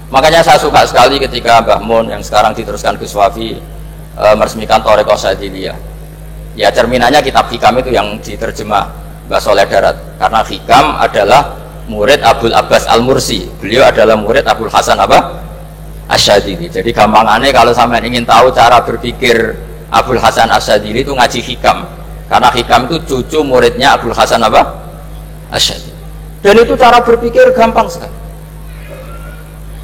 Makanya saya suka sekali ketika Mbah Mun yang sekarang diteruskan Gus Wafi meresmikan Thariqah Syadziliyah. Ya cerminannya kitab Hikam itu yang diterjemah Mbah Soleh Darat, karena Hikam adalah murid Abdul Abbas Al-Mursi, beliau adalah murid Abdul Hasan Asy-Syadzili. Jadi gampangannya kalau sampean ingin tahu cara berpikir Abdul Hasan Asy-Syadzili itu ngaji Hikam, karena Hikam itu cucu muridnya Abdul Hasan Asy-Syadzili. Dan itu cara berpikir gampang sekali.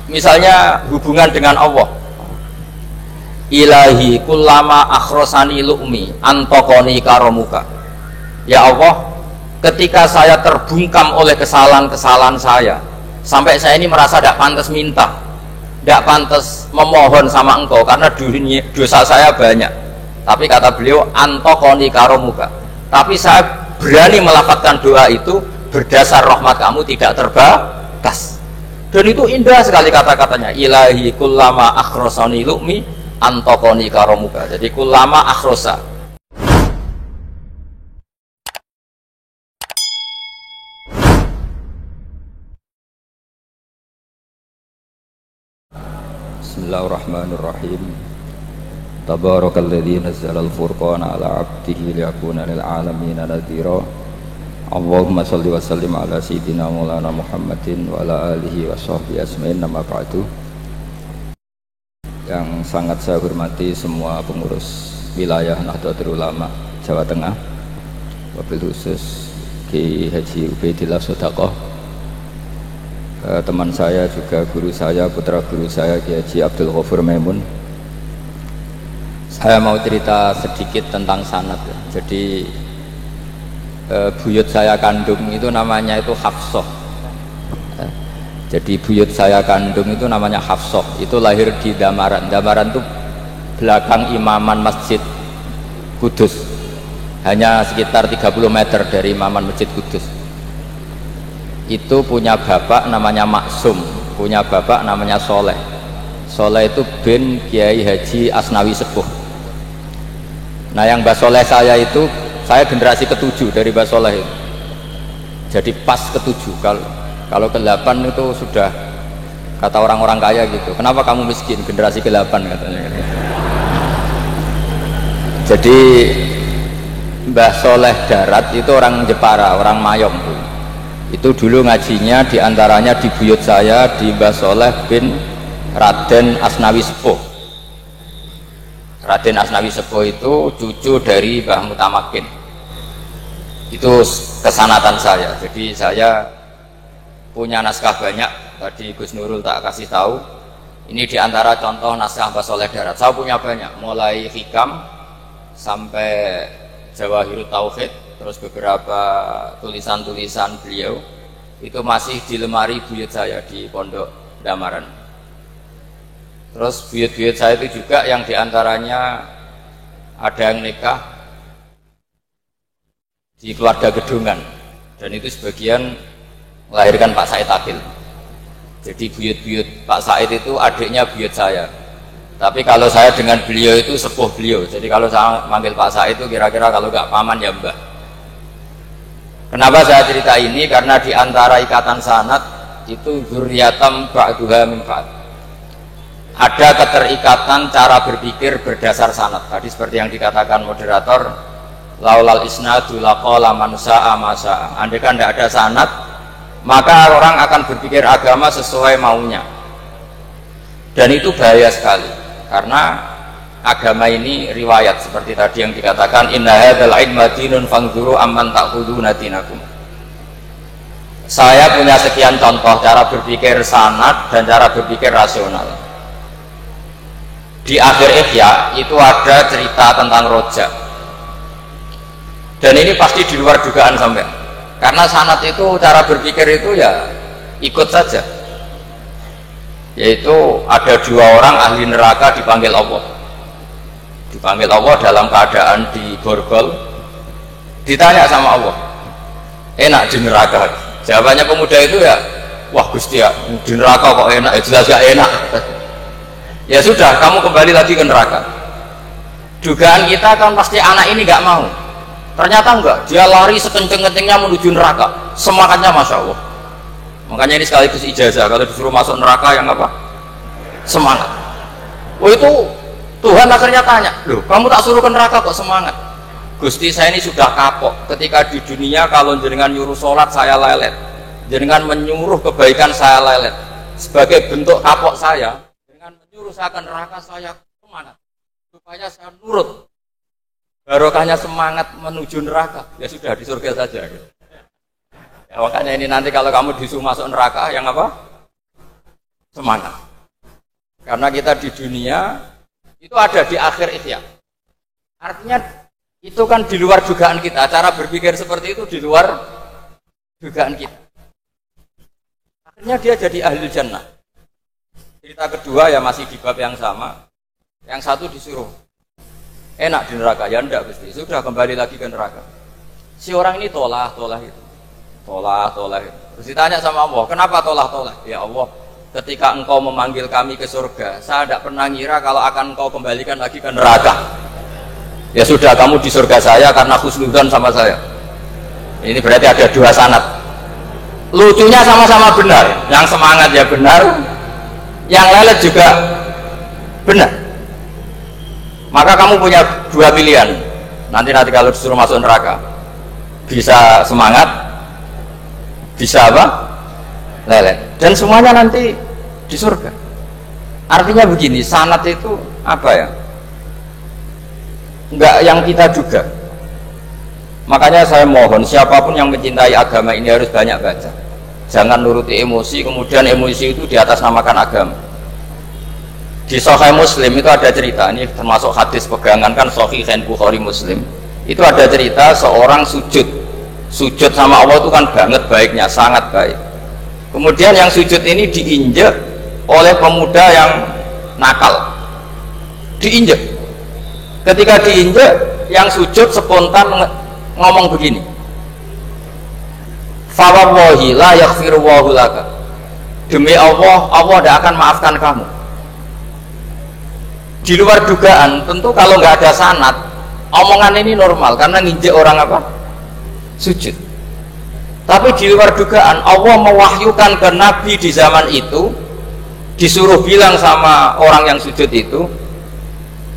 Misalnya hubungan dengan Allah, ilahi kullama akhrosani lu'mi antokoni karomuka. Ya Allah, ketika saya terbungkam oleh kesalahan-kesalahan saya, sampai saya ini merasa tidak pantas minta, tidak pantas memohon sama engkau karena dosa saya banyak, tapi kata beliau antokoni karomuka, tapi saya berani melafazkan doa itu berdasar rahmat kamu tidak terbatas. Dan itu indah sekali kata-katanya, ilahi kullama akhrosani lu'mi antokoni karomuka. Jadi kullama akhrosa, Bismillahirrahmanirrahim. Tabarakalladzi nazzala al-furqana ala 'abdihi liyakuna lil 'alamin nadhira. Allahumma shalli wa sallim ala sayyidina Maulana Muhammadin wa ala alihi wa sahbihi ajmain. Nama ba'du. Yang sangat saya hormati semua pengurus wilayah Nahdlatul Ulama Jawa Tengah, wabil khusus Ki Haji Ubaidillah Sodaqoh, teman saya juga guru saya, putra guru saya Ki Haji Abdul Ghafur Maimun. Saya mau cerita sedikit tentang sanad. Jadi buyut saya kandung itu namanya itu Hafsah. Jadi buyut saya kandung itu namanya Hafsah. Itu lahir di Damaran. Damaran itu belakang imaman Masjid Kudus, hanya sekitar 30 meter dari imaman Masjid Kudus. Itu punya bapak namanya Maksum, punya bapak namanya Soleh. Soleh itu bin Kiai Haji Asnawi Sepuh. Nah yang Mbah Soleh saya itu, saya generasi ke-7 dari Mbah Soleh itu. Jadi pas ke-7. Kalau ke-8 itu sudah kata orang-orang kaya gitu, kenapa kamu miskin? Generasi ke-8 katanya. Jadi Mbah Soleh Darat itu orang Jepara, orang Mayong. Itu dulu ngajinya diantaranya di buyut saya, di Mbah Soleh bin Raden Asnawi Sepuh. Raden Asnawi Sepuh itu cucu dari Mbah Mutamakin. Itu kesanatan saya. Jadi saya punya naskah banyak. Tadi Gus Nurul tak kasih tahu. Ini diantara contoh naskah Mbah Soleh Darat. Saya punya banyak, mulai Hikam sampai Jawahirut Tauhid, terus beberapa tulisan-tulisan beliau itu masih di lemari buyut saya di Pondok Damaran. Terus buyut-buyut saya itu juga yang diantaranya ada yang nikah di keluarga Gedungan, dan itu sebagian melahirkan Pak Said Akil. Jadi buyut-buyut Pak Said itu adiknya buyut saya, tapi kalau saya dengan beliau itu sepuh beliau. Jadi kalau saya manggil Pak Said itu kira-kira kalau nggak paman ya mbah. Kenapa saya cerita ini? Karena diantara ikatan sanad itu dzurriyatam ba'duha min ba'd, ada keterikatan cara berpikir berdasar sanad. Tadi seperti yang dikatakan moderator, laulal isnadu laqala man sa'a ma sa'a. Andai kan tidak ada sanad, maka orang akan berpikir agama sesuai maunya. Dan itu bahaya sekali, karena agama ini riwayat, seperti tadi yang dikatakan inna hadzal ilma dinun fanzuru amman ta'khuduna dinakum. Saya punya sekian contoh cara berpikir sanad dan cara berpikir rasional. Di akhir Ihya itu ada cerita tentang rojak, dan ini pasti di luar dugaan sampai, karena sanad itu cara berpikir itu ya ikut saja. Yaitu ada 2 orang ahli neraka dipanggil Allah dalam keadaan di borgol, ditanya sama Allah, enak di neraka? Jawabannya pemuda itu ya, wah Gusti ya, di neraka kok enak? Ya jelas gak enak. Ya sudah, kamu kembali lagi ke neraka. Dugaan kita kan pasti anak ini gak mau. Ternyata enggak, dia lari sekenceng-kencengnya menuju neraka, semangatnya Masya Allah. Makanya ini sekaligus ijazah, kalau disuruh masuk neraka yang apa? semangat. Oh itu Tuhan akhirnya tanya, loh kamu tak suruh ke neraka kok semangat? Gusti saya ini sudah kapok ketika di dunia kalau jenengan nyuruh sholat saya lelet, jenengan menyuruh kebaikan saya lelet. Sebagai bentuk kapok saya, jenengan menyuruh saya ke neraka saya semangat supaya saya nurut. Barokahnya semangat menuju neraka, ya sudah di surga saja. Ya, makanya ini nanti kalau kamu disuruh masuk neraka yang apa? Semangat. Karena kita di dunia itu ada di akhir ihya. Artinya itu kan di luar dugaan kita. Cara berpikir seperti itu di luar dugaan kita. Akhirnya dia jadi ahli jannah. Cerita kedua ya masih di bab yang sama. Yang satu disuruh enak di neraka, ya enggak Gusti. Sudah kembali lagi ke neraka. Si orang ini tolak itu. Terus ditanya sama Allah, kenapa tolak? Ya Allah, ketika engkau memanggil kami ke surga, saya tidak pernah ngira kalau akan engkau kembalikan lagi ke neraka. Ya sudah, kamu di surga saya karena khusnudzon sama saya. Ini berarti ada dua sanad. Lucunya sama-sama benar. Yang semangat ya benar, yang lelet juga benar. Maka kamu punya dua pilihan. Nanti kalau disuruh masuk neraka, bisa semangat, bisa apa? Lelet. Dan semuanya nanti di surga. Artinya begini, sanad itu apa ya? Enggak yang kita duga. Makanya saya mohon siapapun yang mencintai agama ini harus banyak baca. Jangan nuruti emosi, kemudian emosi itu di atas namakan agama. Di Sahih Muslim itu ada cerita, ini termasuk hadis pegangan kan Sahih Bukhari Muslim. Itu ada cerita seorang sujud sama Allah itu kan banget baiknya, sangat baik. Kemudian yang sujud ini diinjek oleh pemuda yang nakal. Diinjek. Ketika diinjek, yang sujud spontan ngomong begini, fa wallahi la yaghfiru wallahu laka. Demi Allah, Allah tidak akan maafkan kamu. Di luar dugaan, tentu kalau nggak ada sanad, omongan ini normal karena nginjek orang apa? Sujud. Tapi di luar dugaan, Allah mewahyukan ke Nabi di zaman itu, disuruh bilang sama orang yang sujud itu,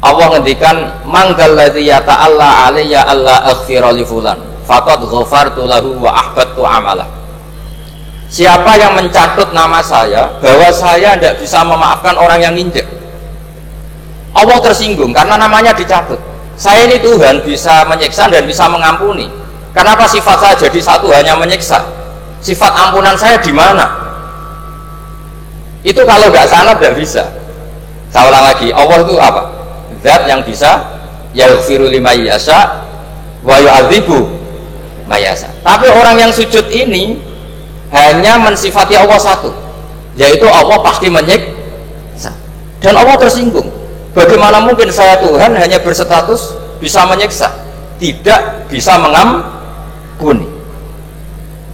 Allah ngendikan manggal ladzi yata'alla alayya alla aghfira li fulan faqad ghafartu lahu wa ahbattu amala. Siapa yang mencatut nama saya bahwa saya tidak bisa memaafkan orang yang nginjek, Allah tersinggung karena namanya dicatut. Saya ini Tuhan bisa menyiksa dan bisa mengampuni. Kenapa sifat saya jadi satu hanya menyiksa? Sifat ampunan saya di mana? Itu kalau nggak sanad tidak bisa. Saya ulang lagi, Allah itu apa? Zat yang bisa yaghfiru liman yasha wa yu'adzibu may yasha. Tapi orang yang sujud ini hanya mensifati Allah satu, yaitu Allah pasti menyiksa. Dan Allah tersinggung. Bagaimana mungkin saya Tuhan hanya berstatus bisa menyiksa, tidak bisa mengampuni?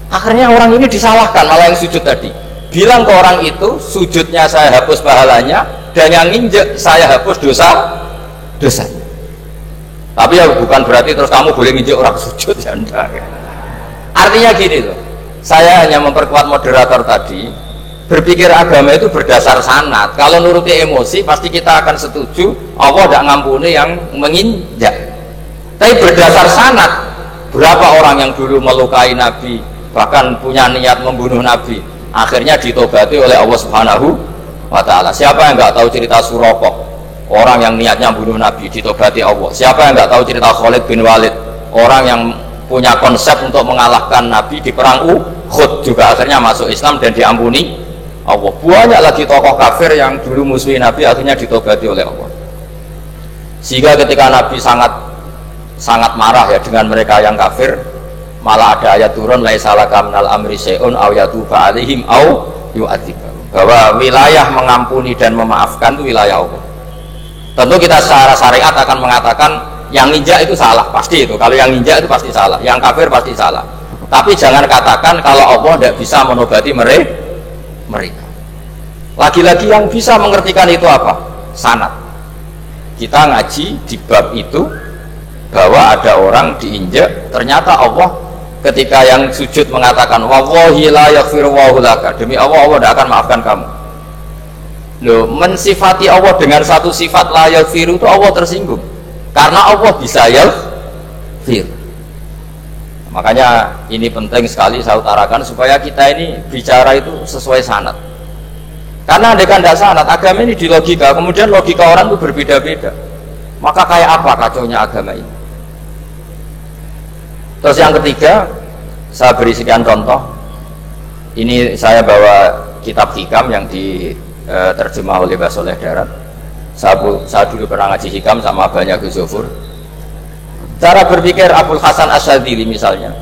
Akhirnya orang ini disalahkan, malah yang sujud tadi bilang ke orang itu, sujudnya saya hapus pahalanya, dan yang nginjek saya hapus dosanya. Tapi ya bukan berarti terus kamu boleh nginjek orang sujud, ya enggak. Artinya gini loh, saya hanya memperkuat moderator tadi, berpikir agama itu berdasar sanad. Kalau nuruti emosi pasti kita akan setuju Allah tidak ngampuni yang menginjak. Tapi berdasar sanad, berapa orang yang dulu melukai Nabi, bahkan punya niat membunuh Nabi, akhirnya ditobati oleh Allah Subhanahu wa Ta'ala. Siapa yang nggak tahu cerita Suraqah, orang yang niatnya bunuh Nabi, ditobati Allah. Siapa yang nggak tahu cerita Khalid bin Walid, orang yang punya konsep untuk mengalahkan Nabi di perang Uhud, juga akhirnya masuk Islam dan diampuni Allah. Banyak lagi tokoh kafir yang dulu musuhi Nabi akhirnya ditobati oleh Allah. Sehingga ketika Nabi sangat marah ya dengan mereka yang kafir, malah ada ayat turun laisa laka minal amri syai'un aw yatuba alaihim aw yu'adzibahum, bahwa wilayah mengampuni dan memaafkan itu wilayah Allah. Tentu kita secara syariat akan mengatakan yang ninja itu salah, pasti itu. Kalau yang ninja itu pasti salah, yang kafir pasti salah. Tapi jangan katakan kalau Allah tidak bisa menobati mereka. Lagi-lagi yang bisa mengertikan itu apa? Sanad. Kita ngaji di bab itu bahwa ada orang diinjak, ternyata Allah ketika yang sujud mengatakan wallahi la yaghfiru wallahu laka, demi Allah, Allah tidak akan maafkan kamu. Loh, mensifati Allah dengan satu sifat la yaghfiru itu Allah tersinggung. Karena Allah bisa yaghfir. Makanya ini penting sekali saya utarakan supaya kita ini bicara itu sesuai sanad. Karena andai kan tidak sanad, agama ini di logika, kemudian logika orang itu berbeda-beda. Maka kayak apa kacaunya agama ini? Terus yang ketiga, saya beri sekian contoh. Ini saya bawa kitab hikam yang diterjemah oleh Mbah Soleh Darat. Saya dulu pernah ngaji hikam sama banyak Gus Zofur. Cara berpikir Abul Hasan Asyadzili misalnya,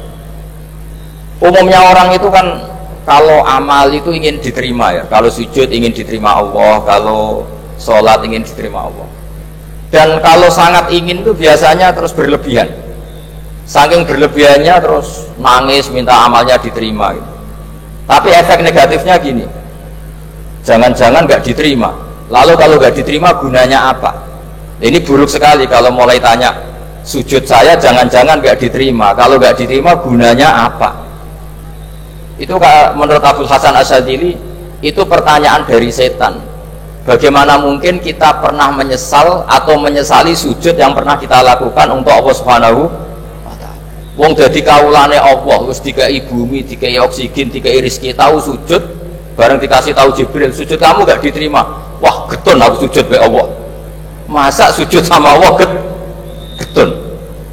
umumnya orang itu kan kalau amal itu ingin diterima ya, kalau sujud ingin diterima Allah, kalau sholat ingin diterima Allah, dan kalau sangat ingin itu biasanya terus berlebihan, saking berlebihannya terus nangis minta amalnya diterima gitu. Tapi efek negatifnya gini, jangan-jangan nggak diterima, lalu kalau nggak diterima gunanya apa? Ini buruk sekali kalau mulai tanya sujud saya jangan-jangan nggak diterima, kalau nggak diterima gunanya apa? Itu menurut Abul Hasan Asyadzili itu pertanyaan dari setan. Bagaimana mungkin kita pernah menyesal atau menyesali sujud yang pernah kita lakukan untuk Allah Subhanahu wa ta'ala. Wong dadi kawulane Allah, wis dikai bumi, dikai oksigen, dikai rezeki, tahu sujud, bareng dikasih tahu Jibril, sujud kamu gak diterima. Wah, getun aku sujud be Allah. Masa sujud sama Allah getun.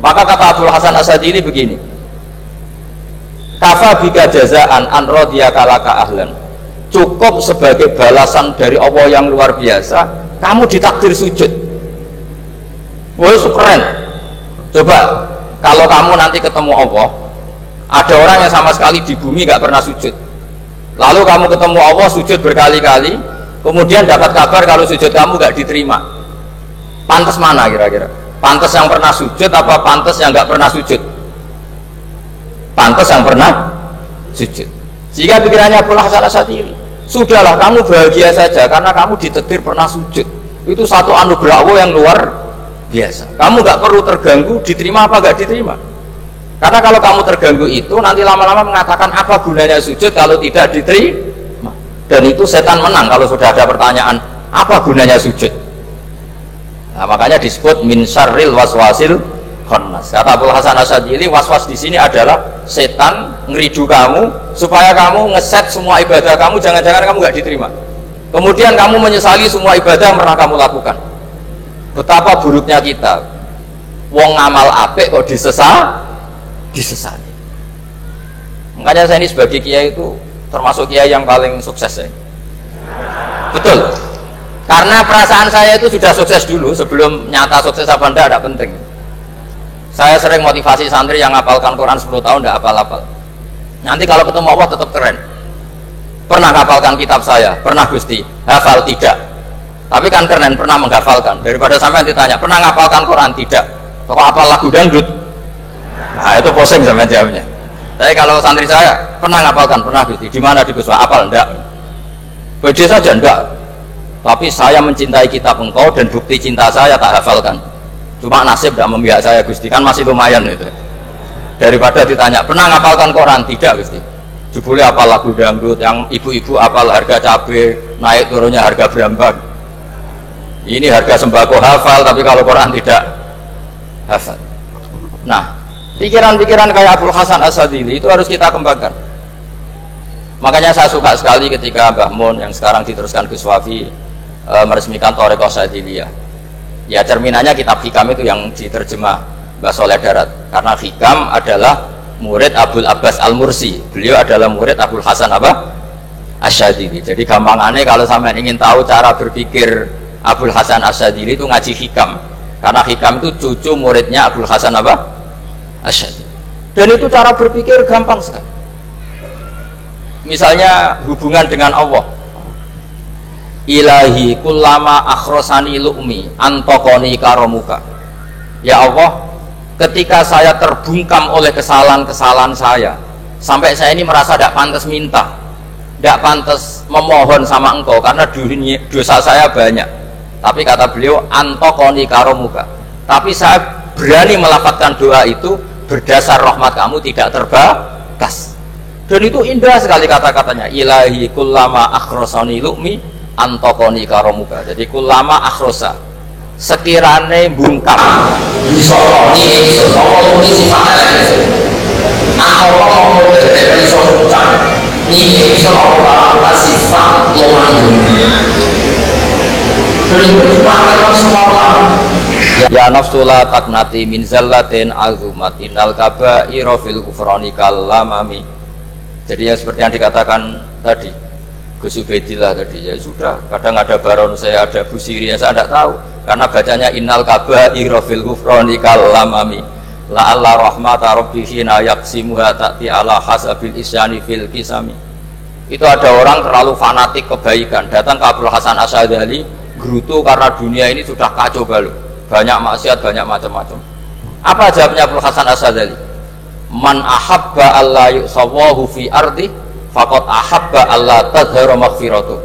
Maka kata Abul Hasan Asyadzili begini, kafa bika jazaan an radiyaka laka ahlan, cukup sebagai balasan dari Allah yang luar biasa kamu ditakdir sujud. Wah, keren. Coba kalau kamu nanti ketemu Allah, ada orang yang sama sekali di bumi gak pernah sujud, lalu kamu ketemu Allah sujud berkali-kali, kemudian dapat kabar kalau sujud kamu gak diterima, pantas mana kira-kira? Pantas yang pernah sujud apa pantas yang gak pernah sujud? Pantas yang pernah sujud. Jika pikirannya Abul Hasan Asyadzili, sudahlah kamu bahagia saja karena kamu ditakdir pernah sujud. Itu satu anugerah Allah yang luar biasa. Kamu gak perlu terganggu diterima apa gak diterima. Karena kalau kamu terganggu itu nanti lama-lama mengatakan apa gunanya sujud kalau tidak diterima. Dan itu setan menang kalau sudah ada pertanyaan apa gunanya sujud. Nah, makanya disebut min syarril waswasil khannas. Kata Abul Hasan Asyadzili, waswas di sini adalah setan ngeridu kamu supaya kamu ngeset semua ibadah kamu, jangan-jangan kamu nggak diterima. Kemudian kamu menyesali semua ibadah yang pernah kamu lakukan. Betapa buruknya kita. Wong ngamal apik kok disesali. Makanya saya ini sebagai kiai itu termasuk kiai yang paling sukses ya. Betul. Karena perasaan saya itu sudah sukses dulu sebelum nyata sukses apa enggak ada penting. Saya sering motivasi santri yang ngapalkan Quran 10 tahun tidak hafal-hafal. Nanti kalau ketemu Allah tetap keren. Pernah ngapalkan kitab saya? Pernah Gusti. Hafal? Tidak. Tapi kan keren, pernah menghafalkan. Daripada sampai ditanya, pernah ngapalkan Quran? Tidak. Kok hafal lagu dangdut? Nah itu pusing sama jawabnya. Tapi kalau santri saya, pernah ngapalkan? Pernah Gusti. Di mana di Guswa? Hafal? Enggak. Beda saja? Enggak. Tapi saya mencintai kitab engkau dan bukti cinta saya tak hafalkan. Cuma nasib tidak memihak saya Gusti, kan masih lumayan itu. Daripada ditanya pernah ngapalkan Quran? Tidak Gusti. Jebule apal lagu dangdut, yang ibu-ibu apal harga cabai naik turunnya harga berambang. Ini harga sembako hafal, tapi kalau Quran tidak hafal. Nah, pikiran-pikiran kayak Abul Hasan Asyadzili itu harus kita kembangkan. Makanya saya suka sekali ketika Mbah Mun yang sekarang diteruskan Gus Wafi meresmikan Thariqah Syadziliyah. Ya cerminannya kitab hikam itu yang diterjemah Mbah Soleh Darat, karena hikam adalah murid Abdul Abbas Al-Mursi, beliau adalah murid Abul Hasan Asyadzili. Jadi gampangannya kalau sampai ingin tahu cara berpikir Abul Hasan Asyadzili itu ngaji hikam, karena hikam itu cucu muridnya Abul Hasan Asyadzili. Dan itu cara berpikir gampang sekali. Misalnya hubungan dengan Allah, ilahi kullama akhrosani lu'mi antokoni karomuka. Ya Allah, ketika saya terbungkam oleh kesalahan-kesalahan saya, sampai saya ini merasa tidak pantas minta, tidak pantas memohon sama engkau karena dosa saya banyak. Tapi kata beliau, antokoni karomuka, tapi saya berani melafadzkan doa itu berdasar rahmat kamu tidak terbatas. Dan itu indah sekali kata-katanya, ilahi kullama akhrosani lu'mi antokoni karomuka. Jadi kulama akhrosa sekirane bungkam disokoni ini sifatnya atau mau dari sopan ini bisa apa sifat ya nafsula taknati min zallatin azumatin al kaba'ira fil kufrani kalamami. Jadi ya seperti yang dikatakan tadi Gus Ubaidillah tadi, ya sudah, kadang ada baron saya, ada Busiri, saya tidak tahu karena bacanya innal kaba'ira fil kufrani kalamami la alla rahmata rabbihi na yaqsimuha ta'ti ala hasabil isyani fil kisami. Itu ada orang terlalu fanatik kebaikan datang ke Abdul Hasan Asy'adzali gerutu karena dunia ini sudah kacau balau, banyak maksiat, banyak macam-macam. Apa jawabnya Abdul Hasan Asy'adzali? Man ahabba alla yusawahu fi ardi faqad ahabba alla tadhhara maghfiratu.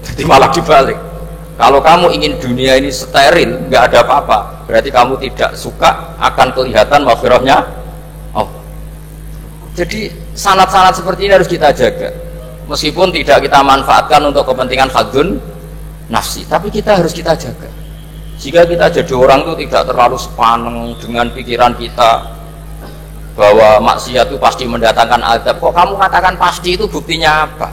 Jadi malah dibalik. Kalau kamu ingin dunia ini steril, nggak ada apa-apa, berarti kamu tidak suka akan kelihatan maghfirahnya Allah. Jadi sanad-sanad seperti ini harus kita jaga. Meskipun tidak kita manfaatkan untuk kepentingan hadun nafsi, tapi kita harus kita jaga. Jika kita jadi orang itu tidak terlalu sepaneng dengan pikiran kita bahwa maksiat itu pasti mendatangkan azab. Kok kamu katakan pasti, itu buktinya apa?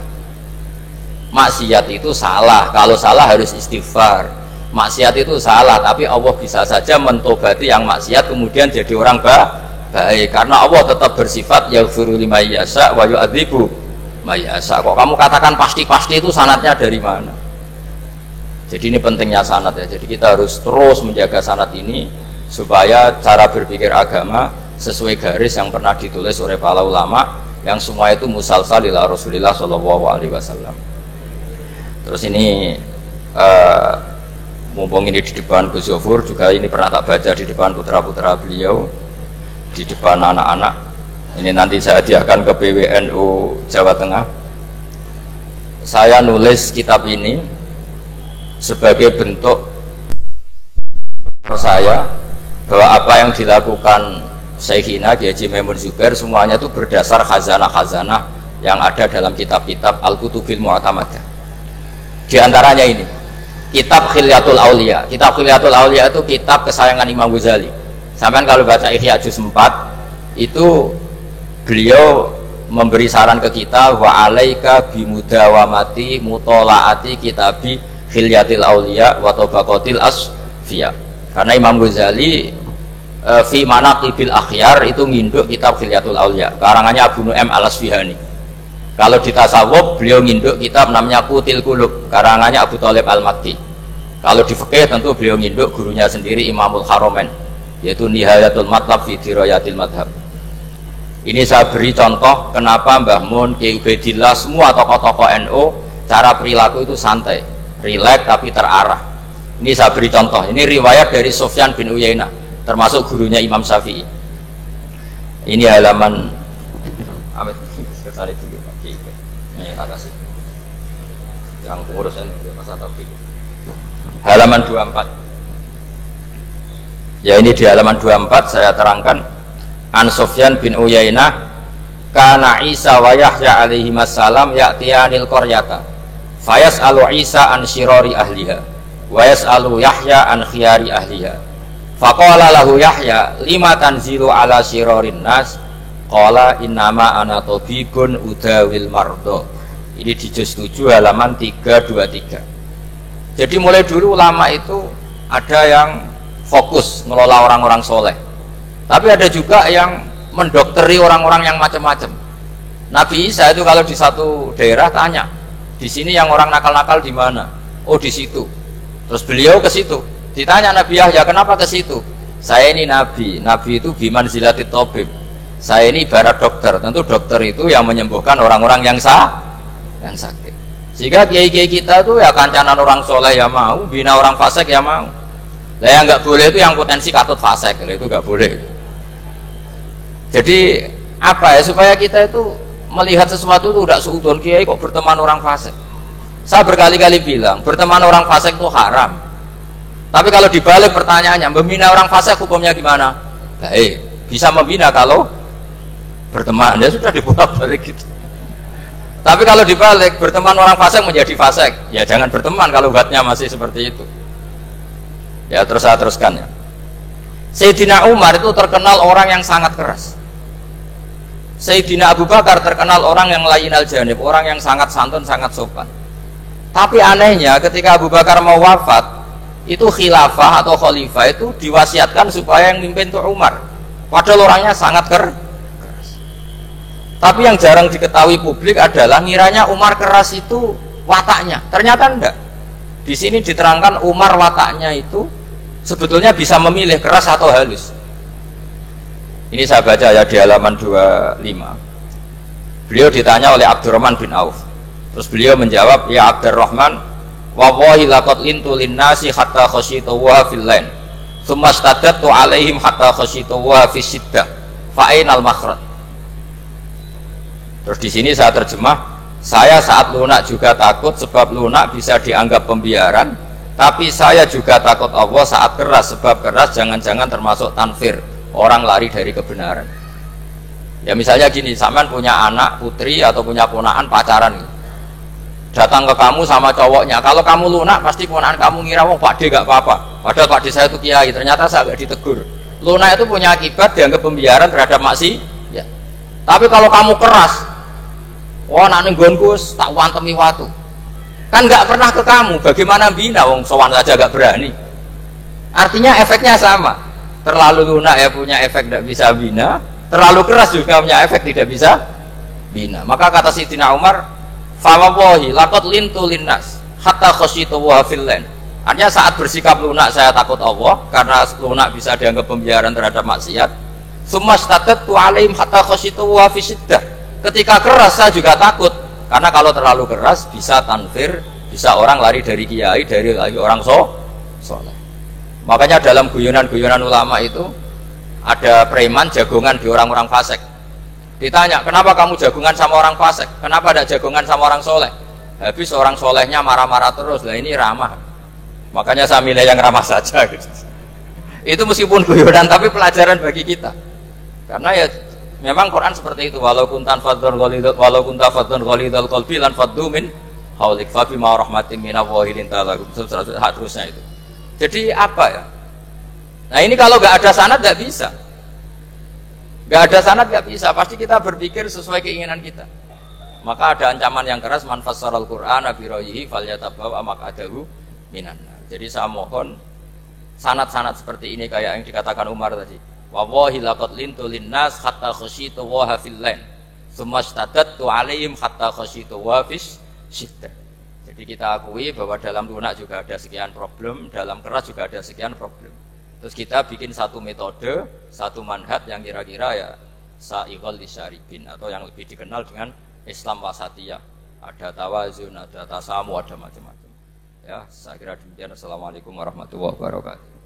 Maksiat itu salah, kalau salah harus istighfar. Maksiat itu salah, tapi Allah bisa saja mentobati yang maksiat kemudian jadi orang baik, karena Allah tetap bersifat yaghfiru liman yasha wa yu'adzibu may yasha. Kok kamu katakan pasti-pasti, itu sanadnya dari mana? Jadi ini pentingnya sanad ya. Jadi kita harus terus menjaga sanad ini supaya cara berpikir agama sesuai garis yang pernah ditulis oleh para ulama, yang semua itu musalsal ila Rasulillah sallallahu alaihi wasallam. Terus ini mumpung ini di depan Gus Zofur juga, ini pernah tak baca di depan putra-putra beliau, di depan anak-anak. Ini nanti saya hadiahkan ke PWNU Jawa Tengah. Saya nulis kitab ini sebagai bentuk saya bahwa apa yang dilakukan Syekhina Kiai Haji Maimun Zubair semuanya itu berdasar khazanah-khazanah yang ada dalam kitab-kitab Al-Kutubil Mu'tamadah. Di antaranya ini kitab Khilyatul Auliya. Kitab Khilyatul Auliya itu kitab kesayangan Imam Ghazali. Sampai kalau baca Ihya Juz 4 itu beliau memberi saran ke kita, wa alaika bimudawamati mutolaati kitabi Khilyatil Auliya wa tabaqatil asfiya. Karena Imam Ghazali fi manaqibil akhyar itu nginduk kitab Khilyatul Auliya karangannya Abu Nu'aim Al-Asfihani. Kalau di tasawuf beliau nginduk kitab namanya Qutil Qulub karangannya Abu Thalib Al-Makki. Kalau di fikih tentu beliau nginduk gurunya sendiri Imamul Haramain, yaitu Nihayatul Matlab fi Dirayatil Madhab. Ini saya beri contoh kenapa Mbah Mun, Kiai Ubaidillah, semua tokoh-tokoh NU cara perilaku itu santai, rileks tapi terarah. Ini saya beri contoh. Ini riwayat dari Sufyan bin Uyainah, termasuk gurunya Imam Syafi'i. Ini halaman Amit sekali dulu Pak Kiai. Ini tak kasih. Yang pengurusan Mas Taufik. Halaman 24. Ya, ini di halaman 24 saya terangkan An Sufyan bin Uyainah kana Isa wa Yahya alaihi wassalam ya'tiyanil qaryata fayas'alu Isa an syirari ahliha wa yas'alu Yahya an khiyari ahliha. Faqala lahu Yahya lima tanzilu ala syirarin nas qala innama ana tabibun udawil mardo. Ini di juz 7 halaman 323. Jadi mulai dulu ulama itu ada yang fokus ngelola orang-orang soleh, tapi ada juga yang mendokteri orang-orang yang macam-macam. Nabi Isa itu kalau di satu daerah tanya, di sini yang orang nakal-nakal di mana? Oh di situ. Terus beliau ke situ. Ditanya Nabi Yahya, kenapa ke situ? Saya ini nabi. Nabi itu biman zilatit tabib. Saya ini ibarat dokter. Tentu dokter itu yang menyembuhkan orang-orang yang sakit. Sehingga kiai-kiai kita itu ya kancanan orang soleh ya mau, bina orang fasik ya mau. Nah yang nggak boleh itu yang potensi katut fasik, itu nggak boleh. Jadi apa ya, supaya kita itu melihat sesuatu itu tidak seudon, kiai kok berteman orang fasik. Saya berkali-kali bilang berteman orang fasik itu haram. Tapi kalau dibalik pertanyaannya, membina orang fasik hukumnya gimana? Baik, bisa membina kalau berteman, ya sudah dibolak-balik gitu. Tapi kalau dibalik, berteman orang fasik menjadi fasik, ya jangan berteman kalau ubatnya masih seperti itu. Ya terus saya teruskan ya. Sayyidina Umar itu terkenal orang yang sangat keras. Sayyidina Abu Bakar terkenal orang yang layyinal janib, orang yang sangat santun, sangat sopan. Tapi anehnya ketika Abu Bakar mau wafat, itu khilafah atau khalifah itu diwasiatkan supaya yang mimpin itu Umar. Padahal orangnya sangat keras. Tapi yang jarang diketahui publik adalah ngiranya Umar keras itu wataknya. Ternyata enggak. Di sini diterangkan Umar wataknya itu sebetulnya bisa memilih keras atau halus. Ini saya baca ya di halaman 25. Beliau ditanya oleh Abdurrahman bin Auf. Terus beliau menjawab, ya Abdurrahman, wallahi laqad lintu linnasi hatta khasyitu wa fil lain. Tsumma staddattu alaihim hatta khasyitu wa fis siddah. Fa ainal makhraj. Terus di sini saya terjemah, saya saat lunak juga takut sebab lunak bisa dianggap pembiaran. Tapi saya juga takut Allah saat keras, sebab keras jangan-jangan termasuk tanfir, orang lari dari kebenaran. Ya misalnya gini, sampean punya anak, putri atau punya ponakan pacaran, datang ke kamu sama cowoknya, kalau kamu lunak pasti ponakan kamu ngira wong Pak D gak apa-apa, padahal Pak D saya itu kiai, ternyata saya gak ditegur. Lunak itu punya akibat dianggap pembiaran terhadap maksiat. Ya. Tapi kalau kamu keras, wah nak nenggonku tak wantemi watu, kan nggak pernah ke kamu, bagaimana bina wong sowan saja gak berani. Artinya efeknya sama, terlalu lunak ya punya efek tidak bisa bina, terlalu keras juga punya efek tidak bisa bina. Maka kata Sayyidina Umar, fawallahi laqad lintu linnas hatta khasyitu wa fil lain. Artinya saat bersikap lunak saya takut Allah karena lunak bisa dianggap pembiaran terhadap maksiat. Tsumma staddattu alaihim hatta khasyitu wa fis siddah. Ketika keras saya juga takut, karena kalau terlalu keras bisa tanfir, bisa orang lari dari kiai, dari orang soleh. Makanya dalam guyonan-guyonan ulama itu ada preman jagongan di orang-orang fasik. Ditanya, kenapa kamu jagongan sama orang fasik? Kenapa tidak jagongan sama orang soleh? Habis orang solehnya marah-marah terus, lah ini ramah. Makanya saya milih yang ramah saja. Gitu. Itu meskipun guyonan tapi pelajaran bagi kita. Karena ya memang Quran seperti itu, walau kunta fadzun ghalidhal qalbi lan faddu min haulik fa bima rahmatin minallahi linta lahum, seterusnya itu. Jadi apa ya? Nah ini kalau nggak ada sanad nggak bisa, nggak ada sanad nggak bisa. Pasti kita berpikir sesuai keinginan kita. Maka ada ancaman yang keras, man fassaral Qur'ana bi ra'yihi falyatabawwa maq'adahu minan nar. Jadi saya mohon sanad-sanad seperti ini kayak yang dikatakan Umar tadi. Wallahi laqad lintu linnas hatta khasyitu wa fil lain. Tsumma staddattu alaihim hatta khasyitu wa fis siddah. Jadi kita akui bahwa dalam lunak juga ada sekian problem, dalam keras juga ada sekian problem. Terus kita bikin satu metode, satu manhaj yang kira-kira ya sa'iqal lisyaribin, atau yang lebih dikenal dengan Islam wasatiyah. Ada tawazun, ada tasamu, ada macam-macam. Ya, saya kira demikian. Assalamualaikum warahmatullahi wabarakatuh.